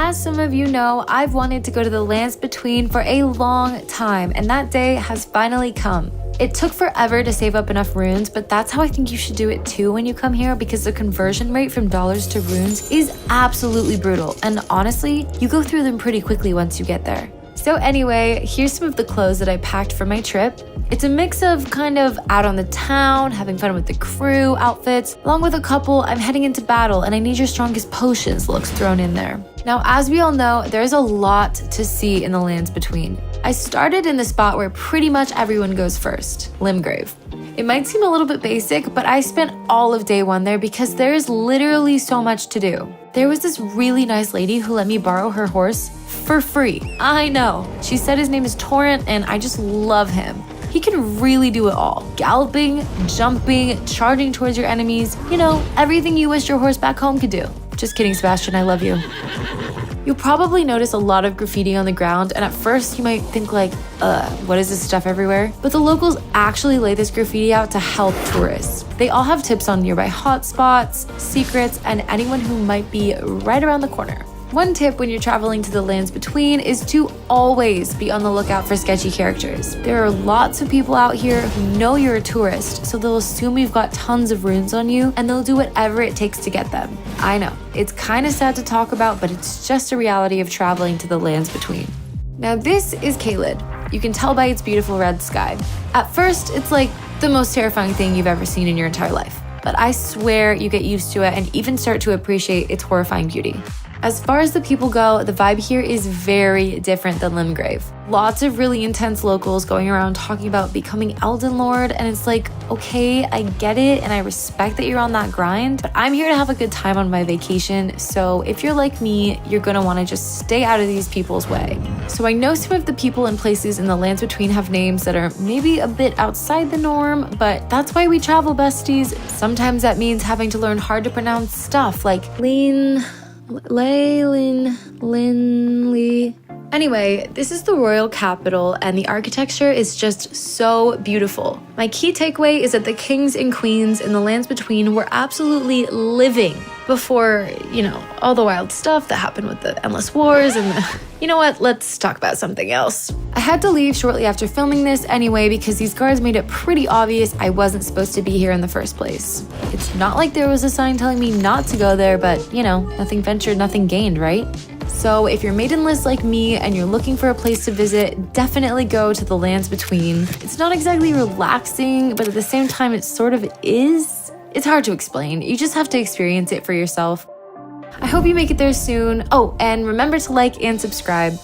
as some of you know, I've wanted to go to the lands between for a long time, and that day has finally come. It took forever to save up enough runes, but that's how I think you should do it too when you come here, because the conversion rate from dollars to runes is absolutely brutal, and honestly, you go through them pretty quickly once you get there. So anyway, here's some of the clothes that I packed for my trip. It's a mix of kind of out on the town, having fun with the crew outfits, along with a couple I'm heading into battle and I need your strongest potions looks thrown in there. Now, as we all know, there's a lot to see in the lands between. I started in the spot where pretty much everyone goes first, Limgrave. It might seem a little bit basic, but I spent all of day one there because there is literally so much to do. There was this really nice lady who let me borrow her horse for free. I know. She said his name is Torrent and I just love him. He can really do it all. Galloping, jumping, charging towards your enemies. You know, everything you wish your horse back home could do. Just kidding, Sebastian, I love you. You'll probably notice a lot of graffiti on the ground, and at first you might think like, what is this stuff everywhere? But the locals actually lay this graffiti out to help tourists. They all have tips on nearby hotspots, secrets, and anyone who might be right around the corner. One tip when you're traveling to the lands between is to always be on the lookout for sketchy characters. There are lots of people out here who know you're a tourist, so they'll assume you've got tons of runes on you and they'll do whatever it takes to get them. I know, it's kind of sad to talk about, but it's just a reality of traveling to the lands between. Now this is Caelid. You can tell by its beautiful red sky. At first, it's like the most terrifying thing you've ever seen in your entire life, but I swear you get used to it and even start to appreciate its horrifying beauty. As far as the people go, the vibe here is very different than Limgrave. Lots of really intense locals going around talking about becoming Elden Lord, and it's like, okay, I get it and I respect that you're on that grind, but I'm here to have a good time on my vacation, so if you're like me, you're gonna wanna just stay out of these people's way. So I know some of the people and places in the lands between have names that are maybe a bit outside the norm, but that's why we travel, besties. Sometimes that means having to learn hard to pronounce stuff like Linley. Anyway, this is the royal capital and the architecture is just so beautiful. My key takeaway is that the kings and queens in the lands between were absolutely living before, you know, all the wild stuff that happened with the endless wars and the... You know what? Let's talk about something else. I had to leave shortly after filming this anyway because these guards made it pretty obvious I wasn't supposed to be here in the first place. It's not like there was a sign telling me not to go there, but you know, nothing ventured, nothing gained, right? So if you're maidenless like me and you're looking for a place to visit, definitely go to the lands between. It's not exactly relaxing, but at the same time it sort of is. It's hard to explain. You just have to experience it for yourself. I hope you make it there soon. Oh, and remember to like and subscribe.